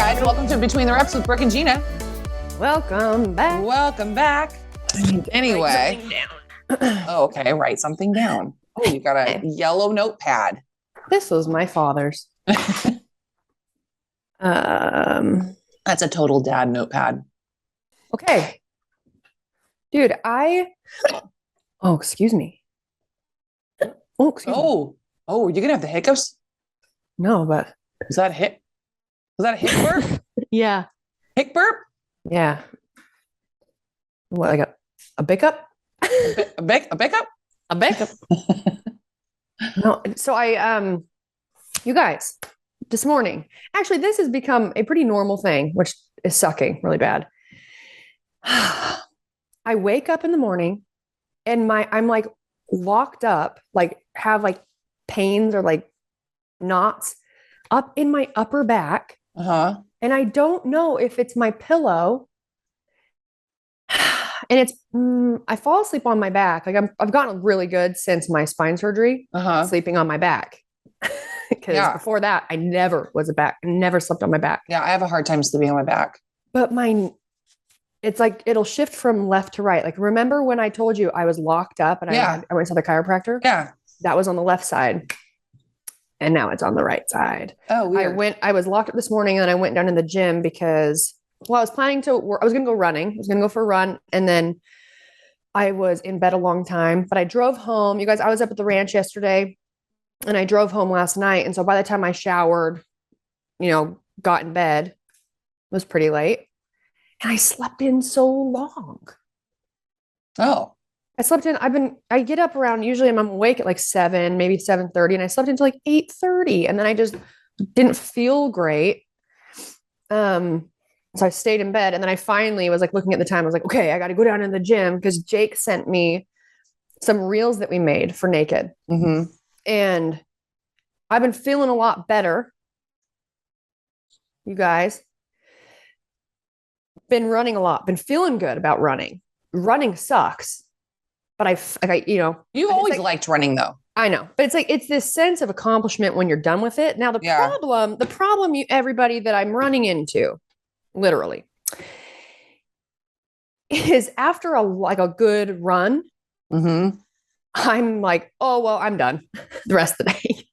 guys, welcome to Between the Reps with Brooke and Jeanna. Welcome back. Welcome back. Anyway. Oh, okay, write something down. Oh, you got a yellow notepad. This was my father's. That's a total dad notepad. Okay. Dude, oh, excuse me. Oh, excuse me. Oh, you're gonna have the hiccups? No, but Was that a hic burp? yeah. Hic burp? Yeah. What, like a biccup? A bickup? A bickup. No, so you guys, this morning, actually, this has become a pretty normal thing, which is sucking really bad. I wake up in the morning and I'm like locked up, like have like pains or like knots up in my upper back. Uh-huh. And I don't know if it's my pillow. And it's, I fall asleep on my back. Like I've gotten really good since my spine surgery, sleeping on my back. Because before that, I never slept on my back. Yeah, I have a hard time sleeping on my back. But it's like, it'll shift from left to right. Like, remember when I told you I was locked up and I went to the chiropractor? Yeah. That was on the left side. And now it's on the right side. Oh, weird. I was locked up this morning and then I went down to the gym because, well, I was going to go running. I was going to go for a run. And then I was in bed a long time, but I drove home. You guys, I was up at the ranch yesterday and I drove home last night. And so by the time I showered, got in bed, it was pretty late. And I slept in so long. Oh. I slept in, I get up around, usually I'm awake at like 7, maybe 7:30, and I slept until like 8:30. And then I just didn't feel great. So I stayed in bed and then I finally was like looking at the time. I was like, okay, I got to go down to the gym because Jake sent me some reels that we made for Naked. Mm-hmm. And I've been feeling a lot better. You guys. Been running a lot, been feeling good about running. Running sucks, but you've always liked running though. I know, but it's this sense of accomplishment when you're done with it. Now the problem, everybody that I'm running into, literally, is after a good run, I'm like, oh well, I'm done the rest of the day.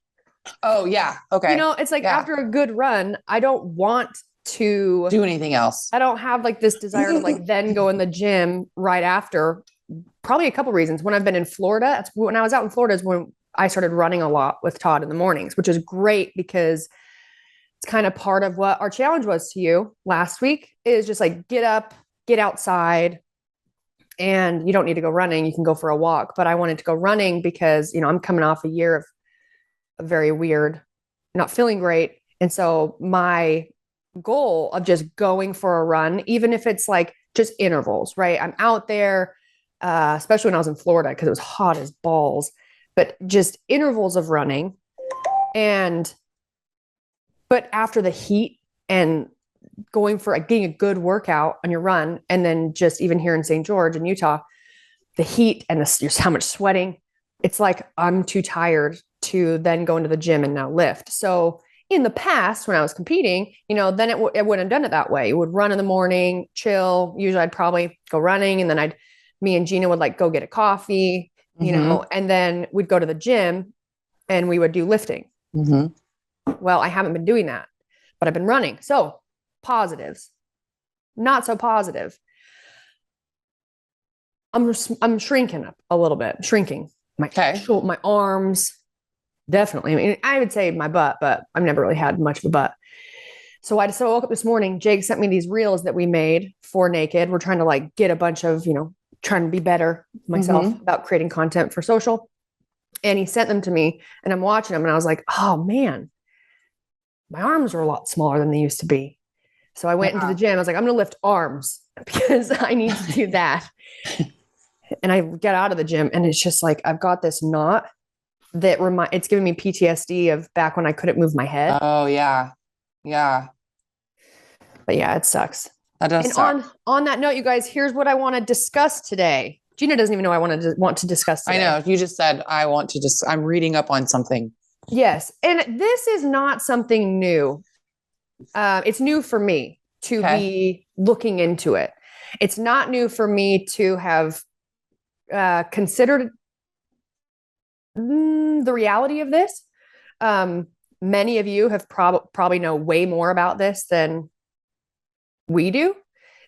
Oh yeah, okay. It's like after a good run, I don't want to do anything else. I don't have like this desire to like then go in the gym right after. Probably a couple reasons. When I've been in Florida, when I was out in Florida is when I started running a lot with Todd in the mornings, which is great because it's kind of part of what our challenge was to you last week is just like get up, get outside, and you don't need to go running. You can go for a walk. But I wanted to go running because, I'm coming off a year of a very weird, not feeling great. And so my goal of just going for a run, even if it's like just intervals, right? I'm out there, especially when I was in Florida because it was hot as balls, but just intervals of running. But after the heat and going for getting a good workout on your run, and then just even here in St. George in Utah, the heat and how much sweating, it's like I'm too tired to then go into the gym and now lift. So in the past, when I was competing, then it wouldn't have done it that way. It would run in the morning, chill. Usually I'd probably go running and then me and Jeanna would like go get a coffee, and then we'd go to the gym and we would do lifting. Mm-hmm. Well, I haven't been doing that, but I've been running. So positives, not so positive. I'm shrinking up a little bit, shrinking my arms. Definitely. I mean, I would say my butt, but I've never really had much of a butt. So I woke up this morning. Jake sent me these reels that we made for Naked. We're trying to like get a bunch of, trying to be better myself about creating content for social. And he sent them to me and I'm watching them and I was like, oh man, my arms are a lot smaller than they used to be. So I went into the gym. I was like, I'm going to lift arms because I need to do that. And I get out of the gym and it's just like, I've got this knot that it's giving me PTSD of back when I couldn't move my head. Oh yeah. Yeah. But yeah, it sucks. That does suck. On that note, you guys, here's what I want to discuss today. Jeanna doesn't even know I want to discuss today. I know. You just said, I'm reading up on something. Yes. And this is not something new. It's new for me to be looking into it. It's not new for me to have considered the reality of this. Many of you have probably know way more about this than we do.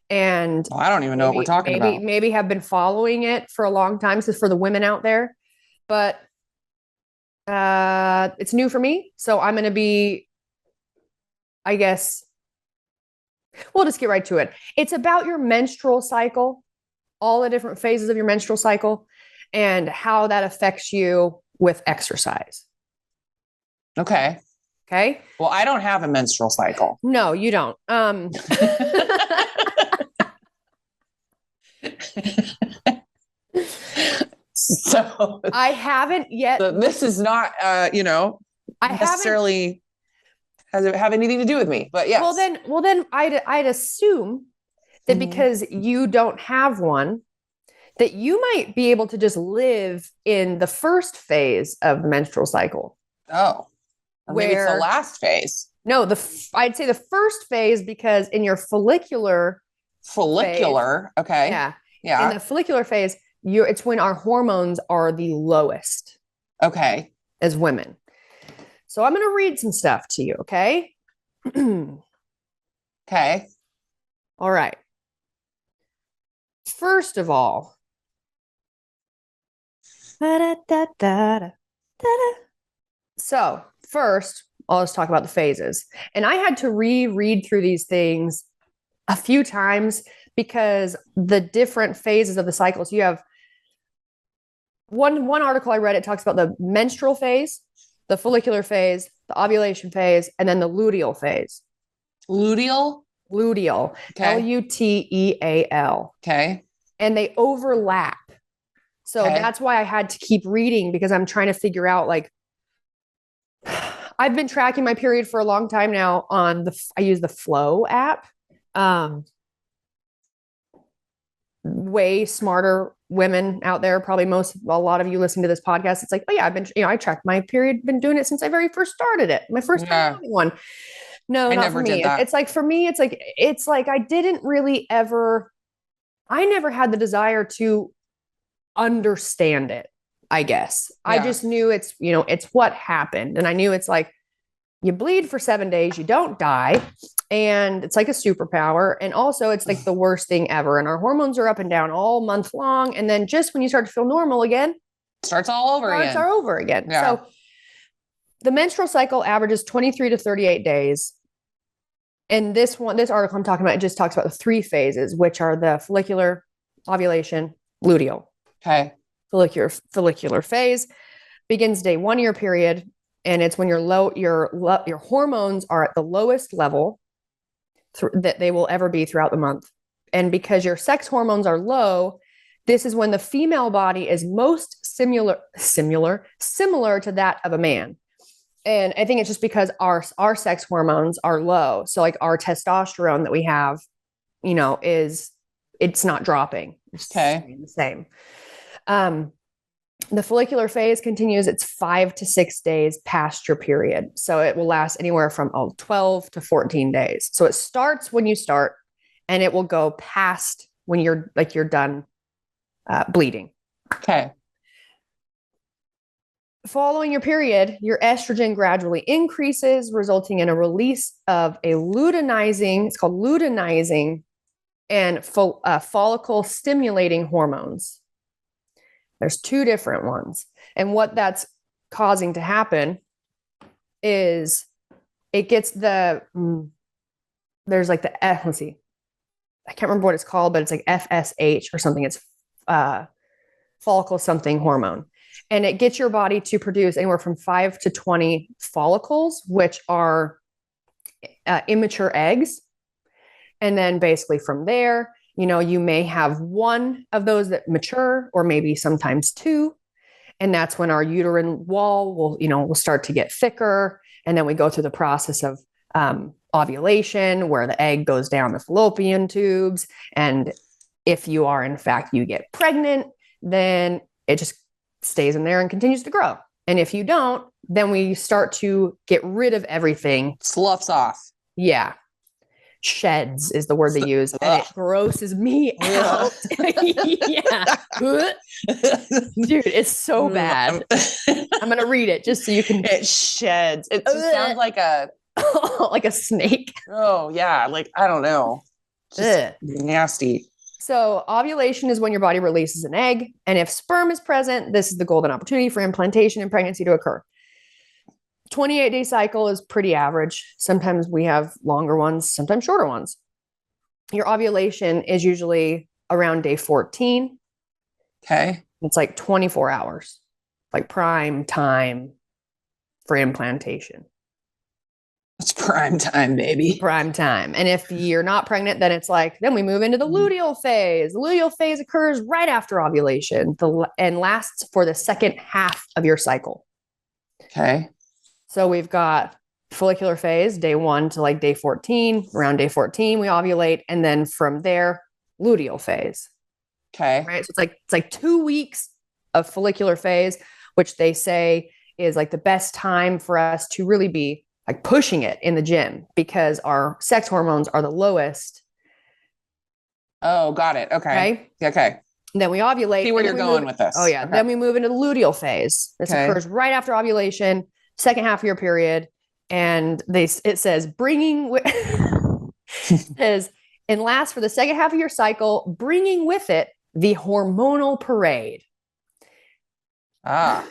And I don't even know what we're talking about. Maybe have been following it for a long time. So for the women out there, but it's new for me. So I'm going to be, I guess, we'll just get right to it. It's about your menstrual cycle, all the different phases of your menstrual cycle, and how that affects you with exercise. Okay. Okay. Well, I don't have a menstrual cycle. No, you don't. So I haven't yet. So this is not, necessarily has it have anything to do with me, but yes. Well, then I'd assume that because you don't have one, that you might be able to just live in the first phase of the menstrual cycle. Oh, or maybe it's the last phase. No, I'd say the first phase, because in your follicular phase, okay. Yeah. In the follicular phase, it's when our hormones are the lowest. Okay. As women. So I'm going to read some stuff to you, okay? Okay. All right. First of all, so first, I'll just talk about the phases. And I had to reread through these things a few times because the different phases of the cycles, you have one article I read, it talks about the menstrual phase, the follicular phase, the ovulation phase, and then the luteal phase. Luteal? Luteal. Okay. Luteal. Okay. And they overlap. So that's why I had to keep reading, because I'm trying to figure out, like, I've been tracking my period for a long time now on I use the Flow app. Way smarter women out there, probably a lot of you listening to this podcast. It's like, oh yeah, I tracked my period, been doing it since I very first started it. My first time having one. No, not for me. It's like, for me, it's like I didn't really I never had the desire to understand it, I guess. Yeah. I just knew it's what happened. And I knew it's like, you bleed for 7 days, you don't die. And it's like a superpower. And also it's like the worst thing ever. And our hormones are up and down all month long. And then just when you start to feel normal again, starts all over again. Yeah. So the menstrual cycle averages 23 to 38 days. And this article I'm talking about, it just talks about the three phases, which are the follicular, ovulation, luteal. Okay. Follicular phase begins day 1 of your period. And it's when your hormones are at the lowest level that they will ever be throughout the month. And because your sex hormones are low, this is when the female body is most similar to that of a man. And I think it's just because our sex hormones are low. So like our testosterone that we have, it's not dropping. It's the same. The follicular phase continues. It's 5 to 6 days past your period. So it will last anywhere from 12 to 14 days. So it starts when you start, and it will go past when you're done bleeding. Okay. Following your period, your estrogen gradually increases, resulting in a release of a luteinizing, it's called luteinizing, and follicle stimulating hormones. There's two different ones. And what that's causing to happen is it gets there's like let's see, I can't remember what it's called, but it's like FSH or something. It's follicle something hormone. And it gets your body to produce anywhere from 5 to 20 follicles, which are immature eggs. And then basically from there, you may have one of those that mature, or maybe sometimes two. And that's when our uterine wall will start to get thicker. And then we go through the process of ovulation, where the egg goes down the fallopian tubes. And if you are, in fact, you get pregnant, then it just stays in there and continues to grow. And if you don't, then we start to get rid of everything. Sloughs off. Yeah. Sheds is the word they use. And it grosses me out. Yeah. Dude, it's so bad. I'm going to read it just so you can. It sheds. It just sounds like a like a snake. Oh yeah, like I don't know. Just nasty. So ovulation is when your body releases an egg, and if sperm is present, this is the golden opportunity for implantation and pregnancy to occur. 28-day cycle is pretty average. Sometimes we have longer ones, sometimes shorter ones. Your ovulation is usually around day 14. Okay. It's like 24 hours, like prime time for implantation. It's prime time, baby. Prime time. And if you're not pregnant, then it's like, then we move into the luteal phase. The luteal phase occurs right after ovulation and lasts for the second half of your cycle. Okay. So we've got follicular phase, day 1 to like day 14. Around day 14, we ovulate. And then from there, luteal phase. Okay. Right. So it's like 2 weeks of follicular phase, which they say is like the best time for us to really be like pushing it in the gym because our sex hormones are the lowest. Oh, got it. Okay. Okay. And then we ovulate. See where you're going with this. Oh yeah. Okay. Then we move into the luteal phase. This occurs right after ovulation, second half of your period. And it says and lasts for the second half of your cycle, bringing with it the hormonal parade. Ah.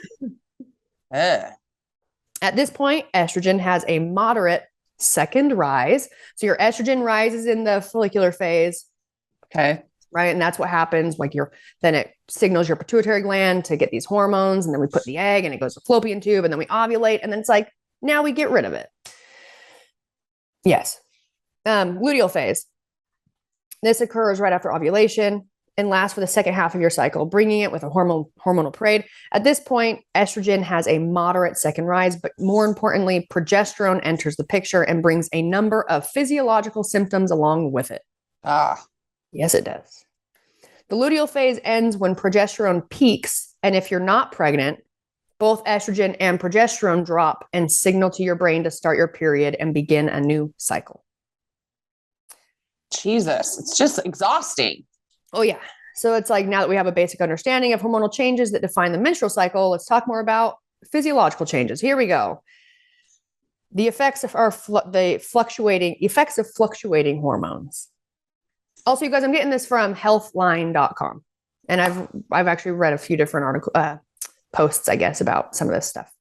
At this point, estrogen has a moderate second rise. So your estrogen rises in the follicular phase. Okay. Right. And that's what happens. Like then it signals your pituitary gland to get these hormones. And then we put the egg and it goes to the fallopian tube and then we ovulate. And then it's like, now we get rid of it. Yes. Luteal phase. This occurs right after ovulation and lasts for the second half of your cycle, bringing it with a hormonal parade. At this point, estrogen has a moderate second rise, but more importantly, progesterone enters the picture and brings a number of physiological symptoms along with it. Ah. Yes, it does. The luteal phase ends when progesterone peaks, and if you're not pregnant, both estrogen and progesterone drop and signal to your brain to start your period and begin a new cycle. Jesus, it's just exhausting. Oh, yeah. So it's like now that we have a basic understanding of hormonal changes that define the menstrual cycle, let's talk more about physiological changes. Here we go. The effects of fluctuating hormones. Also, you guys, I'm getting this from healthline.com. And I've actually read a few different posts, I guess, about some of this stuff.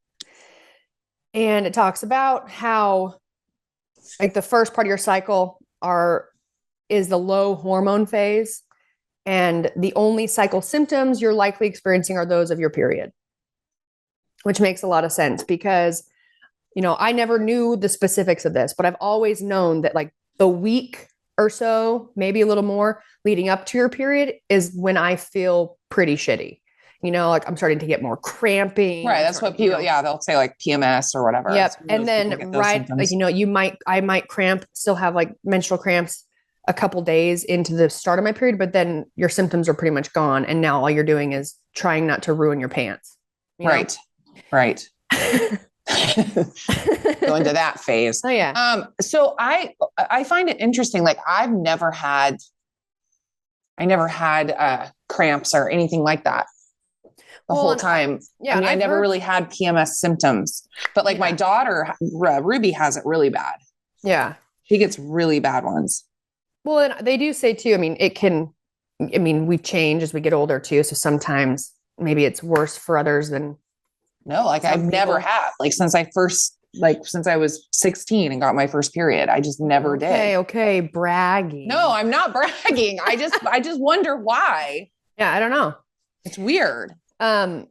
And it talks about how like the first part of your cycle is the low hormone phase. And the only cycle symptoms you're likely experiencing are those of your period, which makes a lot of sense because, I never knew the specifics of this, but I've always known that like the week or so, maybe a little more leading up to your period is when I feel pretty shitty. Like I'm starting to get more cramping. Right. That's what people, they'll say like PMS or whatever. Yep. And then, right, like, I might cramp, still have like menstrual cramps a couple days into the start of my period, but then your symptoms are pretty much gone. And now all you're doing is trying not to ruin your pants. Right. Going to that phase. Oh yeah. So I find it interesting. Like I never had cramps or anything like that the whole time. Yeah. I never really had PMS symptoms, but like my daughter, Ruby, has it really bad. Yeah. She gets really bad ones. Well, and they do say too, we change as we get older too. So sometimes maybe it's worse for others than. No, like I've never had, like since I was 16 and got my first period, I just never did. Okay. Bragging. No, I'm not bragging. I just wonder why. Yeah. I don't know. It's weird. It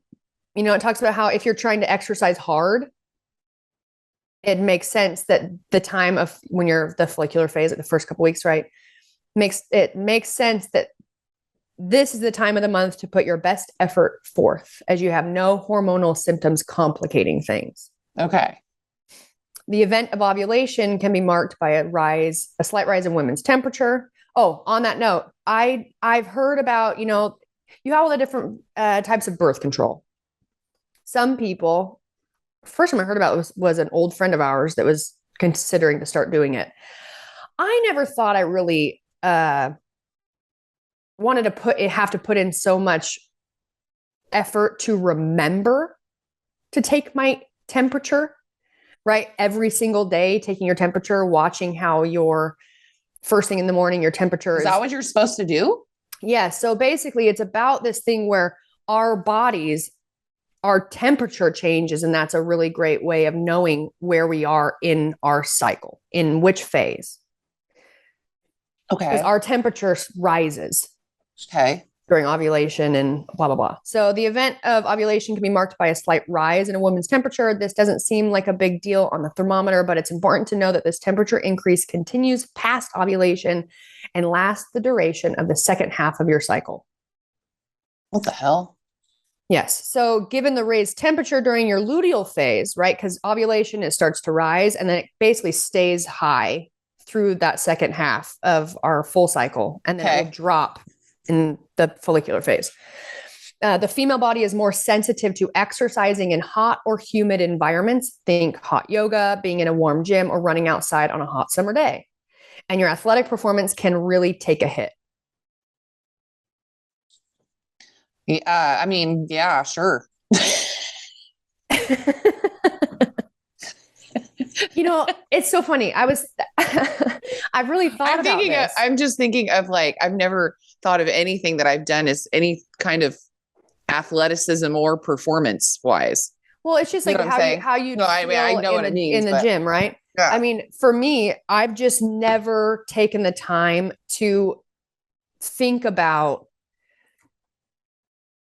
talks about how if you're trying to exercise hard, it makes sense that the time of when you're the follicular phase at the first couple weeks, right? Makes sense that this is the time of the month to put your best effort forth as you have no hormonal symptoms complicating things. Okay. The event of ovulation can be marked by a slight rise in women's temperature. Oh, on that note, I've heard about, you have all the different types of birth control. Some people, first time I heard about was an old friend of ours that was considering to start doing it. I never thought I really wanted to have to put in so much effort to remember to take my temperature, right? Every single day, taking your temperature, watching how your first thing in the morning, your temperature is that what you're supposed to do? Yeah. So basically it's about this thing where our bodies, our temperature changes. And that's a really great way of knowing where we are in our cycle, in which phase. Okay. Because our temperature rises. Okay. During ovulation and blah, blah, blah. So the event of ovulation can be marked by a slight rise in a woman's temperature. This doesn't seem like a big deal on the thermometer, but it's important to know that this temperature increase continues past ovulation and lasts the duration of the second half of your cycle. What the hell? Yes. So given the raised temperature during your luteal phase, right? Because ovulation, it starts to rise and then it basically stays high through that second half of our full cycle. And then it will drop in the follicular phase. The female body is more sensitive to exercising in hot or humid environments. Think hot yoga, being in a warm gym, or running outside on a hot summer day. And your athletic performance can really take a hit. I mean, yeah, sure. You know, it's so funny. I've really thought about this. I'm just thinking of like, I've never thought of anything that I've done as any kind of athleticism or performance wise. Well, it's just like how you no, I know what it means in the gym, right? Yeah. I mean, for me, I've just never taken the time to think about,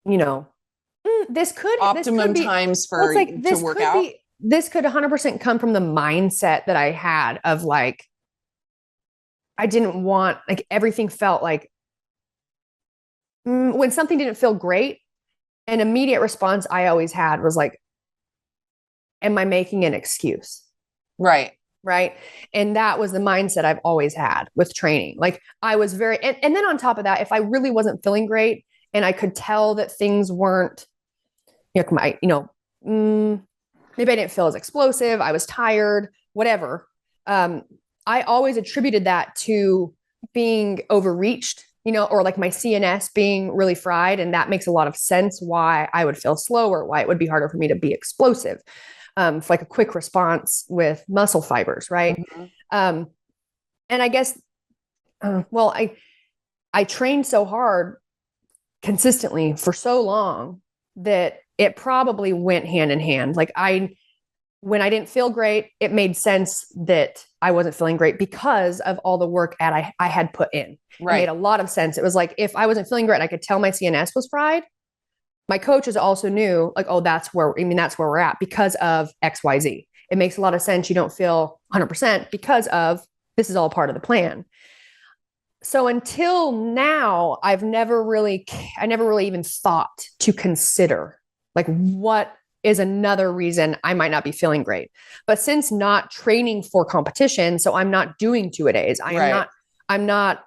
you know, this could optimum be, times for to work out. This could 100% come from the mindset that I had of like, I didn't want, like, everything felt like when something didn't feel great, an immediate response I always had was like, am I making an excuse? Right. Right. And that was the mindset I've always had with training. Like I was and then on top of that, if I really wasn't feeling great and I could tell that things weren't, maybe I didn't feel as explosive, I was tired, whatever. I always attributed that to being overreached, or like my CNS being really fried. And that makes a lot of sense why I would feel slower, why it would be harder for me to be explosive. For like a quick response with muscle fibers, right? Mm-hmm. And I guess, I trained so hard consistently for so long that it probably went hand in hand. Like when I didn't feel great, it made sense that I wasn't feeling great because of all the work I had put in. Right. It made a lot of sense. It was like, if I wasn't feeling great, I could tell my CNS was fried. My coaches also knew like, oh, that's where we're at because of XYZ. It makes a lot of sense. You don't feel 100% because of this is all part of the plan. So until now, I never really even thought to consider like what is another reason I might not be feeling great. But since not training for competition, so I'm not doing 2-a-days. I'm not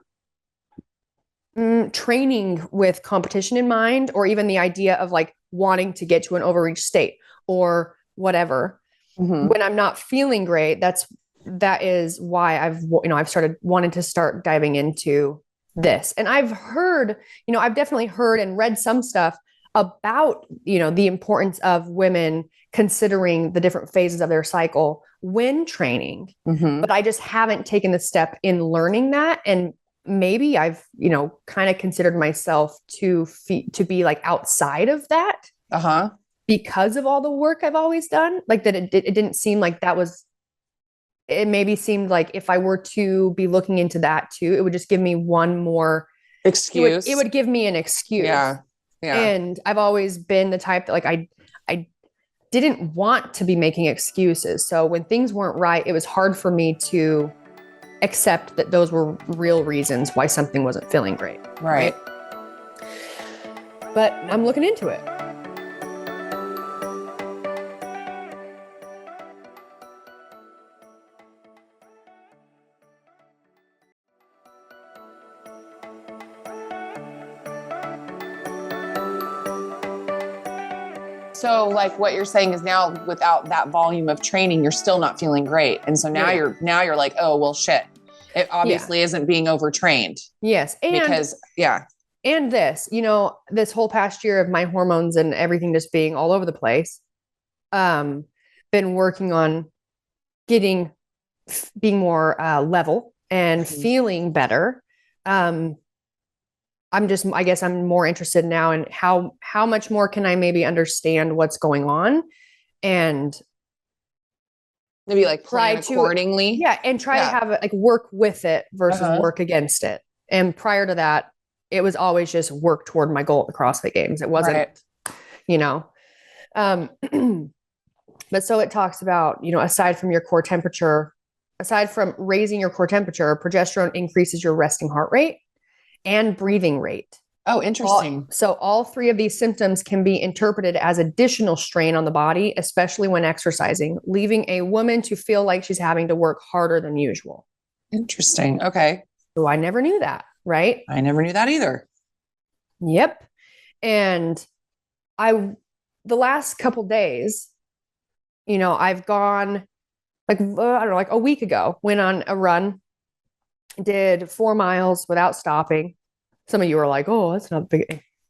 training with competition in mind, or even the idea of like wanting to get to an overreach state or whatever. Mm-hmm. When I'm not feeling great, that is why I've started wanting to start diving into this. And I've definitely heard and read some stuff about, the importance of women considering the different phases of their cycle when training. Mm-hmm. But I just haven't taken the step in learning that. And maybe I've, kind of considered myself to be like outside of that. Uh-huh. Because of all the work I've always done, like that it didn't seem like that was, it maybe seemed like if I were to be looking into that too, it would just give me one more excuse. It would give me an excuse. Yeah. Yeah. And I've always been the type that like, I didn't want to be making excuses. So when things weren't right, it was hard for me to accept that those were real reasons why something wasn't feeling great. Right. But I'm looking into it. So like what you're saying is now without that volume of training, you're still not feeling great. And so now you're like, oh, well, shit. It obviously isn't being overtrained. Yes. And this, this whole past year of my hormones and everything just being all over the place, been working on being more level and feeling better. I guess I'm more interested now in how much more can I maybe understand what's going on and maybe like plan accordingly. And try to have it like work with it versus work against it. And prior to that, it was always just work toward my goal at the CrossFit Games. It wasn't, but so it talks about, aside from raising your core temperature, progesterone increases your resting heart rate and breathing rate. Oh, interesting. So all three of these symptoms can be interpreted as additional strain on the body, especially when exercising, leaving a woman to feel like she's having to work harder than usual. Interesting. Okay. So I never knew that, right? I never knew that either. Yep. And the last couple days, I've gone like a week ago, went on a run, did 4 miles without stopping. Some of you are like, oh,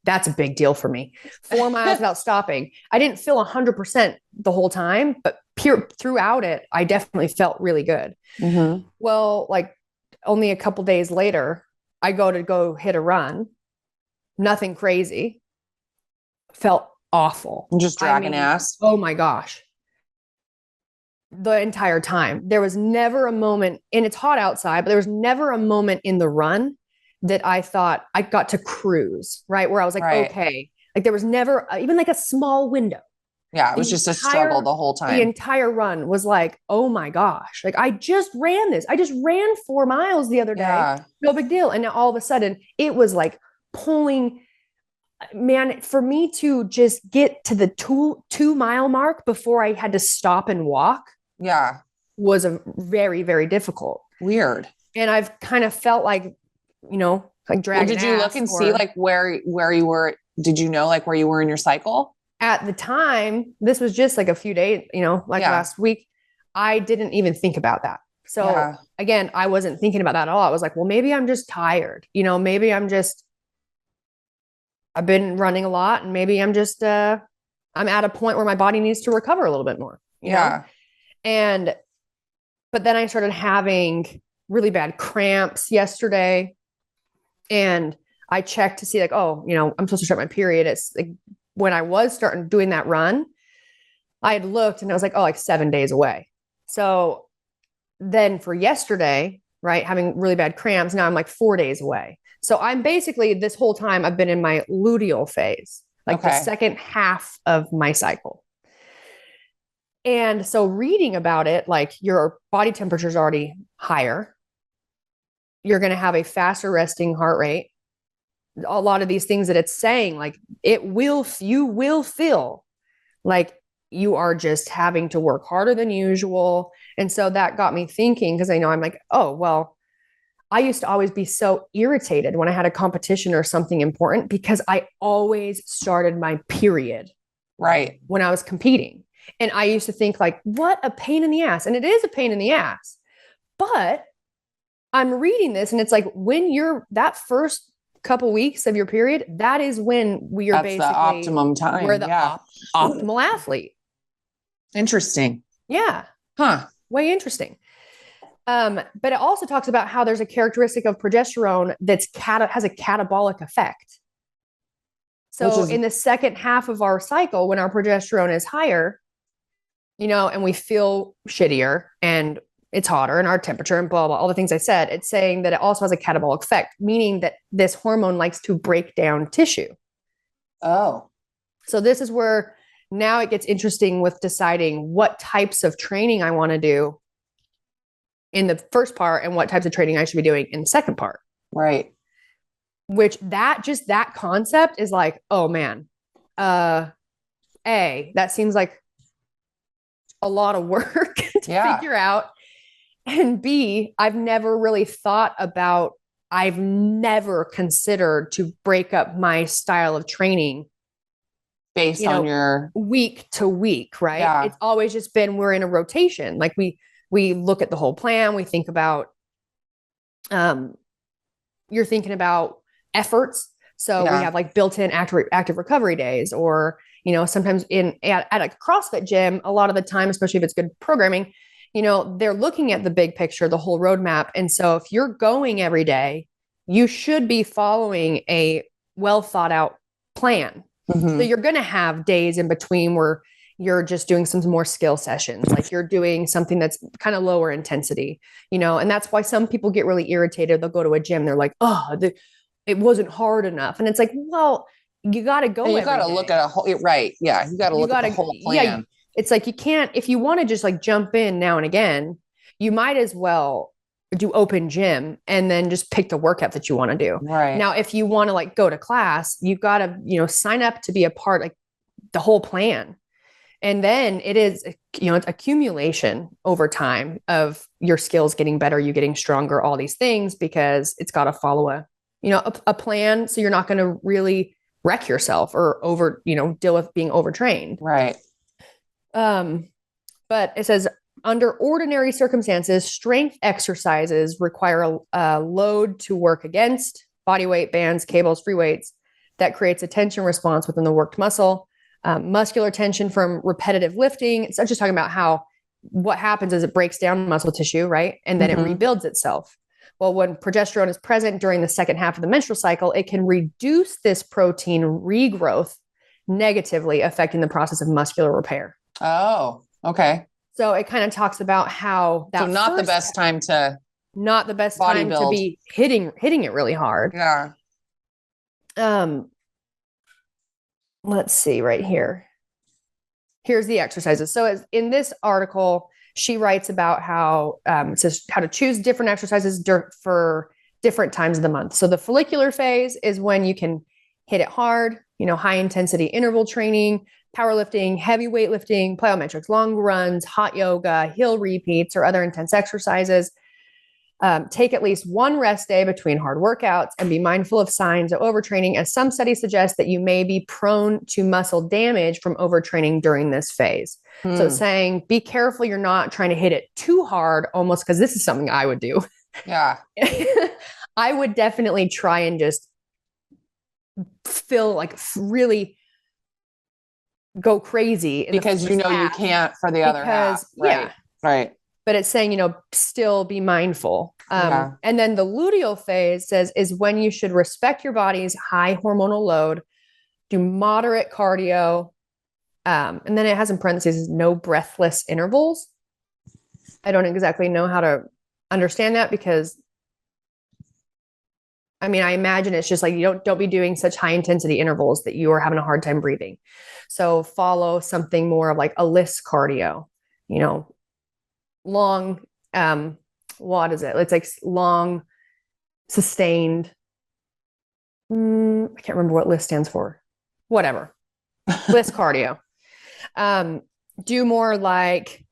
that's a big deal for me. 4 miles without stopping. I didn't feel 100% the whole time, but throughout it, I definitely felt really good. Mm-hmm. Well, like only a couple days later, I go hit a run. Nothing crazy. Felt awful. Just dragging ass. Oh my gosh. The entire time. There was never a moment, and it's hot outside, but there was never a moment in the run that I thought I got to cruise, right? Where I was like, okay. Like there was never even like a small window. Yeah, it was just a struggle the whole time. The entire run was like, oh my gosh. Like I just ran this. I just ran 4 miles the other day. Yeah. No big deal. And now all of a sudden it was like pulling, man, for me to just get to the 2 mile mark before I had to stop and walk. Yeah. Was a very, very difficult. Weird. And I've kind of felt like, like dragging. Did you look and see like where you were? Did you know like where you were in your cycle? At the time, this was just like a few days, last week, I didn't even think about that. So again, I wasn't thinking about that at all. I was like, well, maybe I'm just tired. Maybe I've been running a lot and maybe I'm just, I'm at a point where my body needs to recover a little bit more. You know? But then I started having really bad cramps yesterday and I checked to see like, oh, I'm supposed to start my period. It's like when I was doing that run, I had looked and I was like, oh, like 7 days away. So then for yesterday, right, having really bad cramps, now I'm like 4 days away. So I'm basically this whole time I've been in my luteal phase, like the second half of my cycle. And so reading about it, like your body temperature is already higher. You're going to have a faster resting heart rate. A lot of these things that it's saying, like you will feel like you are just having to work harder than usual. And so that got me thinking, because I know I'm like, oh, well, I used to always be so irritated when I had a competition or something important because I always started my period when I was competing. And I used to think like, what a pain in the ass. And it is a pain in the ass. But I'm reading this and it's like when you're that first couple weeks of your period, that is when that's basically the optimum time. We're the optimal athlete. Interesting. Yeah. Huh. Way interesting. But it also talks about how there's a characteristic of progesterone that's has a catabolic effect. So in the second half of our cycle, when our progesterone is higher, and we feel shittier and it's hotter and our temperature and blah, blah, all the things I said, it's saying that it also has a catabolic effect, meaning that this hormone likes to break down tissue. Oh. So this is where now it gets interesting with deciding what types of training I want to do in the first part and what types of training I should be doing in the second part. Right. Which that concept is like, oh man, that seems like a lot of work to figure out. And B, I've never considered to break up my style of training based on your week to week, right? Yeah. It's always just been, we're in a rotation. Like we look at the whole plan. We think about, you're thinking about efforts. So we have like built-in active recovery days, or, sometimes at a CrossFit gym, a lot of the time, especially if it's good programming, they're looking at the big picture, the whole roadmap. And so if you're going every day, you should be following a well thought out plan. So you're going to have days in between where you're just doing some more skill sessions, like you're doing something that's kind of lower intensity, and that's why some people get really irritated. They'll go to a gym. They're like, oh, it wasn't hard enough. And it's like, well, you got to go. And you got to look at a whole, right. Yeah. You got to look at the whole plan. Yeah, it's like, you can't, if you want to just like jump in now and again, you might as well do open gym and then just pick the workout that you want to do. Right. Now, if you want to like go to class, you've got to, sign up to be a part, like the whole plan. And then it is, it's accumulation over time of your skills getting better, you getting stronger, all these things, because it's got to follow a plan. So you're not going to really wreck yourself or deal with being overtrained. Right. But it says, under ordinary circumstances, strength exercises require a load to work against: body weight, bands, cables, free weights. That creates a tension response within the worked muscle. Muscular tension from repetitive lifting. It's not just talking about what happens is it breaks down muscle tissue, right? And then it rebuilds itself. Well, when progesterone is present during the second half of the menstrual cycle, it can reduce this protein regrowth, negatively affecting the process of muscular repair. Oh, okay. So it kind of talks about how that not the best time to be hitting it really hard. Yeah. Let's see right here. Here's the exercises. So in this article, she writes about how it says how to choose different exercises for different times of the month. So the follicular phase is when you can hit it hard, high intensity interval training, powerlifting, heavy weightlifting, plyometrics, long runs, hot yoga, hill repeats, or other intense exercises. Take at least one rest day between hard workouts and be mindful of signs of overtraining, as some studies suggest that you may be prone to muscle damage from overtraining during this phase. So it's saying, be careful you're not trying to hit it too hard, almost, because this is something I would do. Yeah. I would definitely try and just feel like really go crazy. Because you can't for the other half. Right. Yeah. Right. But it's saying, still be mindful. And then the luteal phase is when you should respect your body's high hormonal load, do moderate cardio. And then it has in parentheses, no breathless intervals. I don't exactly know how to understand that, because I imagine it's just like, you don't be doing such high intensity intervals that you are having a hard time breathing. So follow something more of like a list cardio, long, what is it? It's like long, sustained. I can't remember what list stands for. Whatever. List cardio. Do more like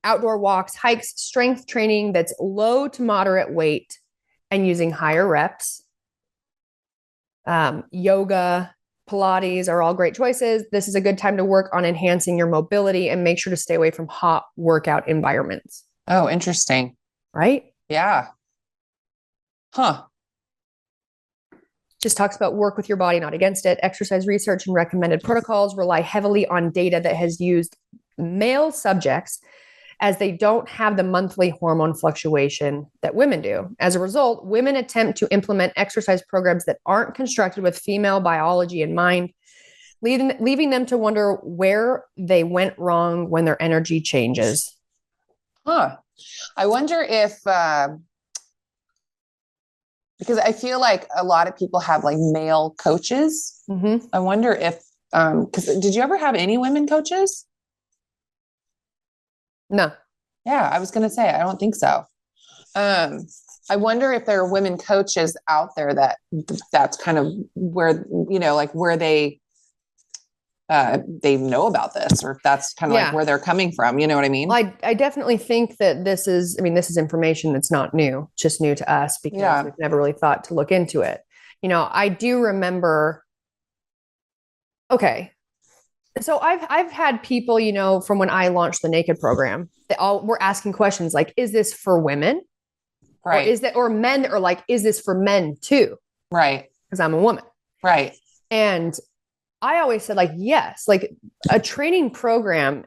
outdoor walks, hikes, strength training that's low to moderate weight and using higher reps. Yoga, Pilates are all great choices. This is a good time to work on enhancing your mobility, and make sure to stay away from hot workout environments. Oh, interesting. Right? Yeah. Huh. Just talks about work with your body, not against it. Exercise research and recommended protocols rely heavily on data that has used male subjects, as they don't have the monthly hormone fluctuation that women do. As a result, women attempt to implement exercise programs that aren't constructed with female biology in mind, leaving them to wonder where they went wrong when their energy changes. Huh. I wonder if, because I feel like a lot of people have like male coaches. Mm-hmm. I wonder if, because did you ever have any women coaches? No. Yeah, I was going to say, I don't think so. I wonder if there are women coaches out there that's kind of where, like where they know about this, or if that's kind of like where they're coming from. You know what I mean? I definitely think that this is information that's not new, just new to us, because we've never really thought to look into it. I do remember, okay, So I've had people, you know, from when I launched the Naked program, they all were asking questions like, is this for women? Or Right. is that, or men, or like, is this for men too? Right. Because I'm a woman. Right. And I always said, like, yes, like a training program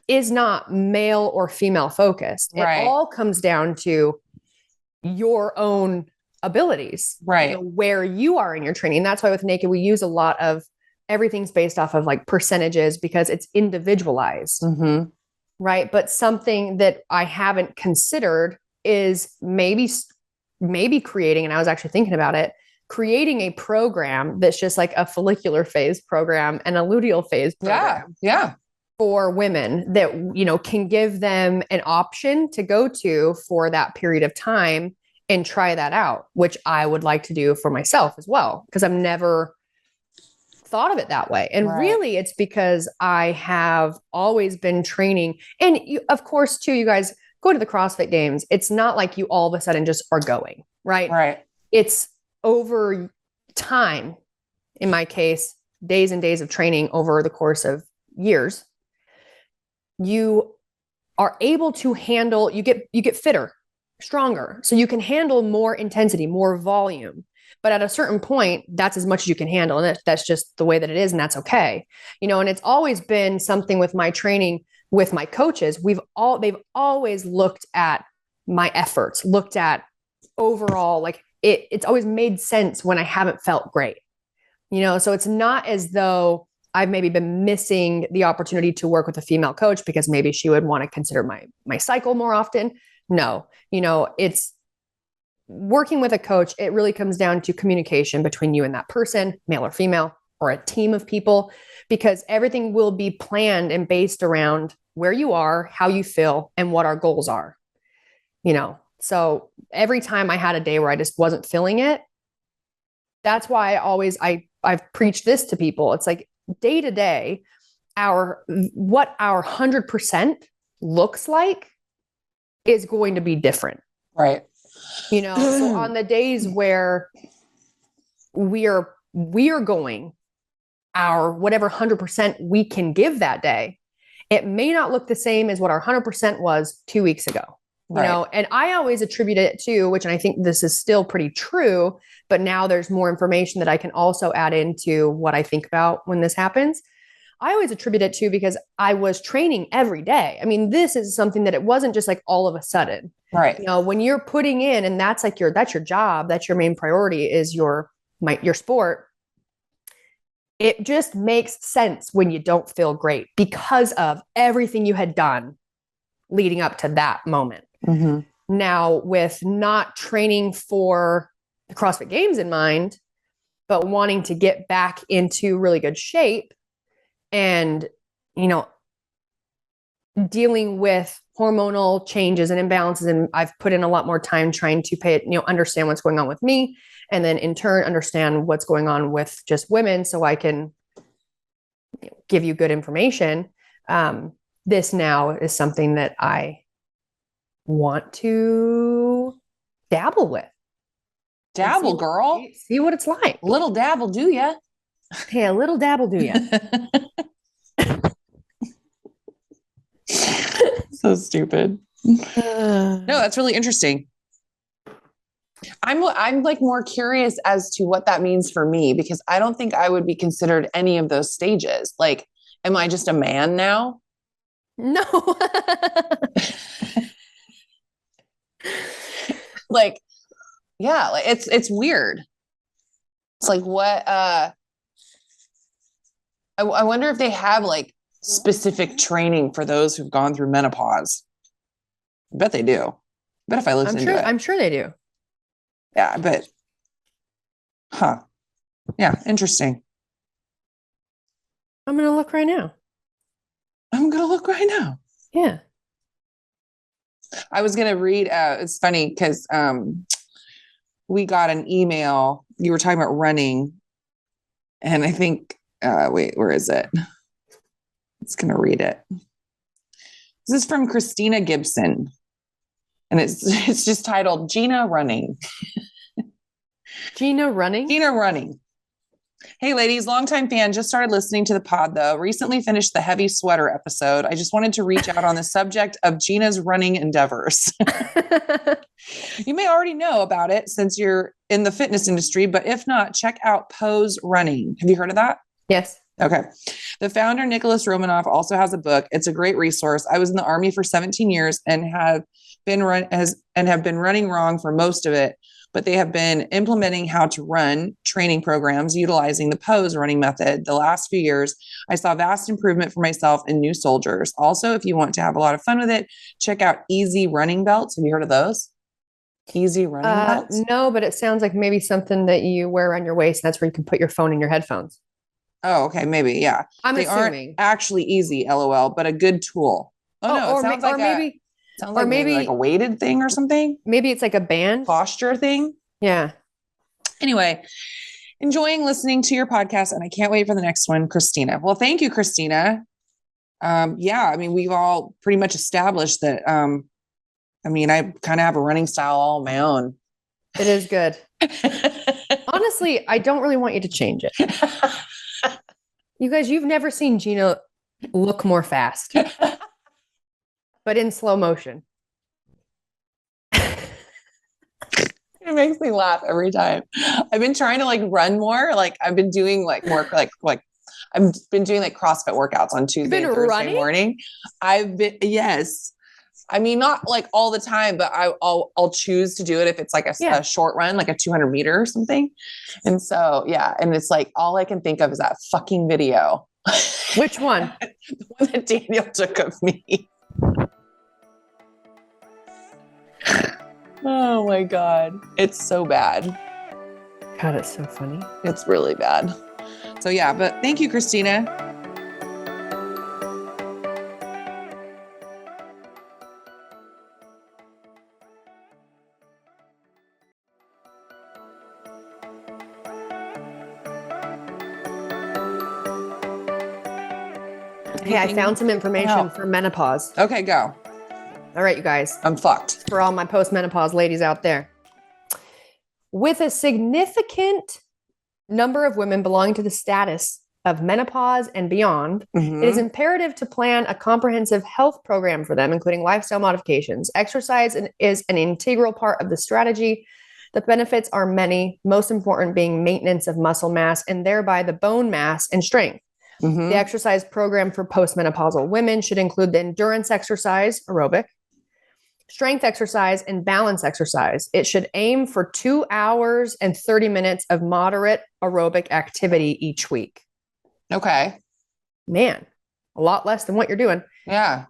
is not male or female focused. It Right. all comes down to your own abilities, Right. you know, where you are in your training. That's why with Naked, we use a lot of everything's based off of like percentages because it's individualized. Mm-hmm. Right. But something that I haven't considered is maybe creating, and I was actually thinking about it, creating a program that's just like a follicular phase program and a luteal phase program. Yeah. For women that, you know, can give them an option to go to for that period of time and try that out, which I would like to do for myself as well, because I've never thought of it that way. And really it's because I have always been training. And you, of course, too, you guys go to the CrossFit games. It's not like you all of a sudden just are going, right? Right. It's over time, in my case, days and days of training over the course of years. You are able to handle, you get fitter, stronger. So you can handle more intensity, more volume. But at a certain point, that's as much as you can handle. And that's just the way that it is. And that's okay. You know, and it's always been something with my training with my coaches. They've always looked at my efforts, looked at overall, like it's always made sense when I haven't felt great. You know, so it's not as though I've maybe been missing the opportunity to work with a female coach because maybe she would want to consider my cycle more often. No, you know, it's working with a coach. It really comes down to communication between you and that person, male or female, or a team of people, because everything will be planned and based around where you are, how you feel, and what our goals are. You know, so every time I had a day where I just wasn't feeling it, that's why I've preached this to people. It's like, day to day, what our 100% looks like is going to be different. Right. You know, so on the days where we are going our whatever 100% we can give that day, it may not look the same as what our 100% was 2 weeks ago. You know, and I always attribute it to, which, and I think this is still pretty true, but now there's more information that I can also add into what I think about when this happens. I always attribute it to because I was training every day. I mean, this is something that it wasn't just like all of a sudden. Right. You know, when you're putting in, and that's like that's your job, that's your main priority is your sport. It just makes sense when you don't feel great because of everything you had done leading up to that moment. Mm-hmm. Now, with not training for the CrossFit Games in mind, but wanting to get back into really good shape and, you know, dealing with hormonal changes and imbalances. And I've put in a lot more time trying to understand what's going on with me. And then in turn, understand what's going on with just women so I can give you good information. This now is something that I want to dabble with. Dabble, girl. See what it's like. Little dabble, do ya? Yeah, a little dabble, do ya? So stupid. No, that's really interesting. I'm like more curious as to what that means for me, because I don't think I would be considered any of those stages. Like, am I just a man now? No. Like, yeah, like it's weird. It's like what I wonder if they have like specific training for those who've gone through menopause. I bet they do. I bet if I looked into it. I'm sure they do. Yeah, I bet. Huh. Yeah, interesting. I'm going to look right now. I'm going to look right now. Yeah. I was going to read, it's funny because we got an email. You were talking about running. And I think, wait, where is it? It's going to read it. This is from Christina Gibson. And it's just titled Jeanna Running. Jeanna Running? Jeanna Running. Hey, ladies, longtime fan, just started listening to the pod, though. Recently finished the heavy sweater episode. I just wanted to reach out on the subject of Jeanna's running endeavors. You may already know about it since you're in the fitness industry, but if not, check out Pose Running. Have you heard of that? Yes. Okay. The founder, Nicholas Romanoff, also has a book. It's a great resource. I was in the Army for 17 years and have been running wrong for most of it, but they have been implementing how to run training programs utilizing the Pose running method. The last few years, I saw vast improvement for myself and new soldiers. Also, if you want to have a lot of fun with it, check out Easy Running Belts. Have you heard of those? Easy Running Belts? No, but it sounds like maybe something that you wear around your waist. That's where you can put your phone in your headphones. Oh, okay, maybe, yeah. They assuming aren't actually easy, LOL, but a good tool. Oh no, it sounds like maybe a weighted thing or something. Maybe it's like a band posture thing. Yeah. Anyway, enjoying listening to your podcast, and I can't wait for the next one, Christina. Well, thank you, Christina. Yeah, I mean, we've all pretty much established that. I mean, I kind of have a running style all my own. It is good. Honestly, I don't really want you to change it. You guys, you've never seen Jeanna look more fast, but in slow motion. It makes me laugh every time. I've been trying to like run more. Like I've been doing like more like I've been doing like CrossFit workouts on Tuesday and Thursday morning. Yes. I mean, not like all the time, but I'll choose to do it if it's like a short run, like a 200 meter or something. And so, yeah. And it's like, all I can think of is that fucking video. Which one? The one that Daniel took of me. Oh my God. It's so bad. God, it's so funny. It's really bad. So yeah, but thank you, Christina. Hey, I found some information for menopause. Okay, go. All right, you guys. I'm fucked. For all my post-menopause ladies out there. With a significant number of women belonging to the status of menopause and beyond, it is imperative to plan a comprehensive health program for them, including lifestyle modifications. Exercise is an integral part of the strategy. The benefits are many, most important being maintenance of muscle mass and thereby the bone mass and strength. The exercise program for postmenopausal women should include the endurance exercise, aerobic, strength exercise, and balance exercise. It should aim for 2 hours and 30 minutes of moderate aerobic activity each week. Okay. Man, a lot less than what you're doing. Yeah.